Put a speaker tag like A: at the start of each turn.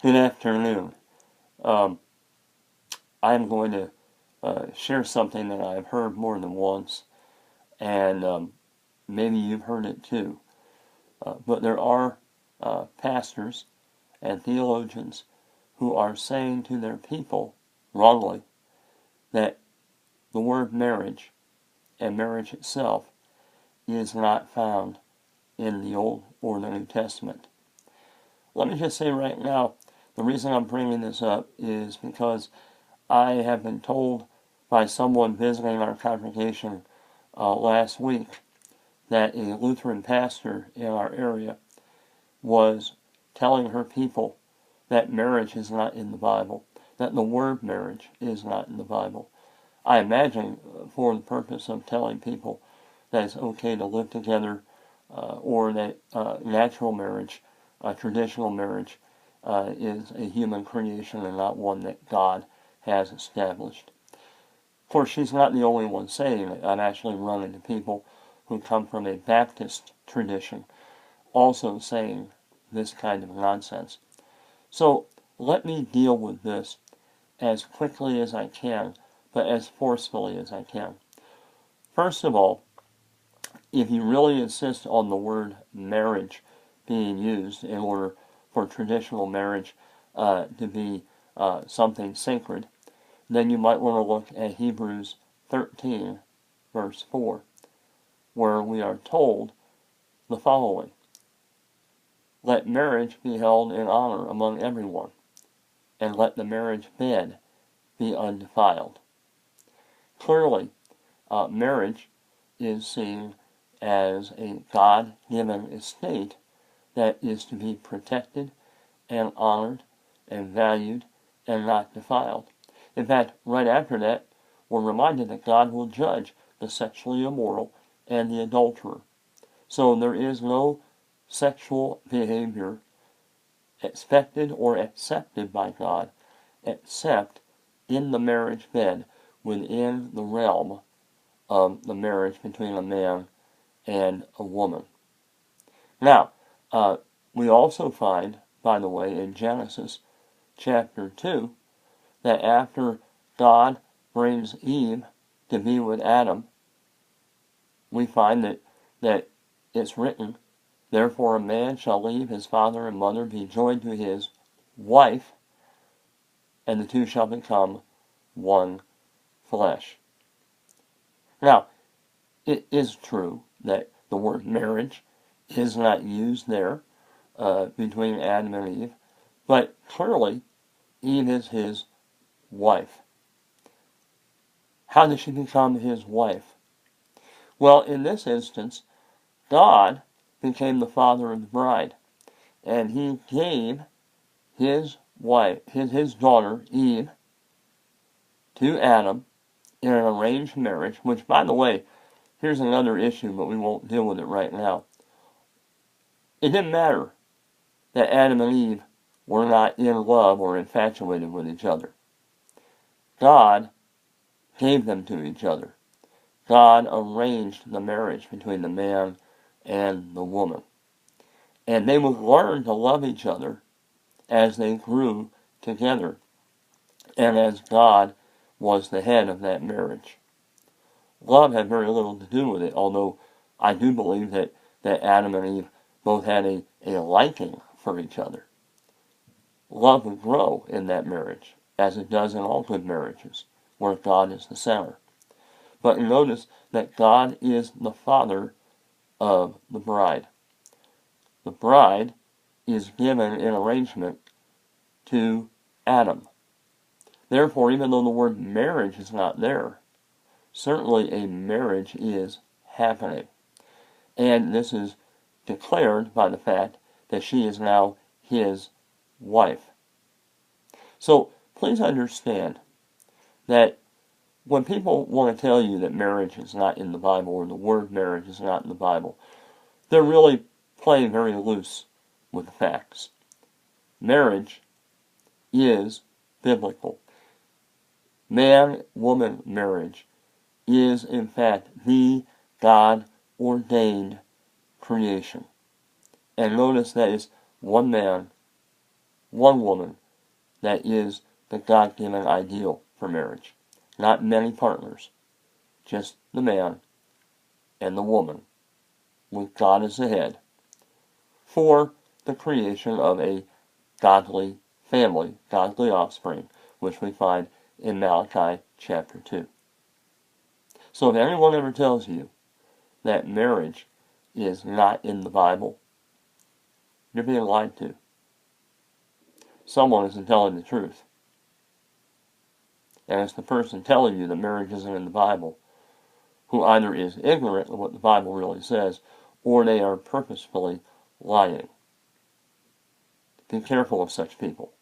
A: Good afternoon. Um, I'm going to share something that I've heard more than once, and maybe you've heard it too. But there are pastors and theologians who are saying to their people, wrongly, that the word marriage and marriage itself is not found in the Old or the New Testament. Let me just say right now, the reason I'm bringing this up is because I have been told by someone visiting our congregation last week that a Lutheran pastor in our area was telling her people that marriage is not in the Bible, that the word marriage is not in the Bible. I imagine for the purpose of telling people that it's okay to live together or that natural marriage, traditional marriage, is a human creation and not one that God has established. Of course, she's not the only one saying it. I've actually run into people who come from a Baptist tradition also saying this kind of nonsense. So let me deal with this as quickly as I can, but as forcefully as I can. First of all, if you really insist on the word marriage being used in order for traditional marriage to be something sacred, then you might want to look at Hebrews 13, verse 4, where we are told the following: "Let marriage be held in honor among everyone, and let the marriage bed be undefiled." Clearly, marriage is seen as a God-given estate that is to be protected and honored and valued and not defiled. In fact, right after that, we're reminded that God will judge the sexually immoral and the adulterer. So there is no sexual behavior expected or accepted by God except in the marriage bed within the realm of the marriage between a man and a woman. Now, we also find, by the way, in Genesis chapter 2, that after God brings Eve to be with Adam, we find that it's written, "Therefore a man shall leave his father and mother, be joined to his wife, and the two shall become one flesh." Now, it is true that the word marriage is not used there between Adam and Eve, but clearly Eve is his wife. How did she become his wife? Well, in this instance, God became the father of the bride, and he gave his wife, his daughter, Eve, to Adam in an arranged marriage, which, by the way, here's another issue, but we won't deal with it right now. It didn't matter that Adam and Eve were not in love or infatuated with each other. God gave them to each other. God arranged the marriage between the man and the woman. And they would learn to love each other as they grew together and as God was the head of that marriage. Love had very little to do with it, although I do believe that Adam and Eve both had a liking for each other. Love would grow in that marriage, as it does in all good marriages, where God is the center. But notice that God is the father of the bride. The bride is given in arrangement to Adam. Therefore, even though the word marriage is not there, certainly a marriage is happening. And this is declared by the fact that she is now his wife. So please understand that when people want to tell you that marriage is not in the Bible or the word marriage is not in the Bible, they're really playing very loose with the facts. Marriage is biblical. Man-woman marriage is, in fact, the God-ordained creation. And notice that it's one man, one woman that is the God-given ideal for marriage. Not many partners, just the man and the woman, with God as the head, for the creation of a godly family, godly offspring, which we find in Malachi chapter 2. So if anyone ever tells you that marriage is not in the Bible, you're being lied to. Someone isn't telling the truth. And it's the person telling you that marriage isn't in the Bible who either is ignorant of what the Bible really says, or they are purposefully lying. Be careful of such people.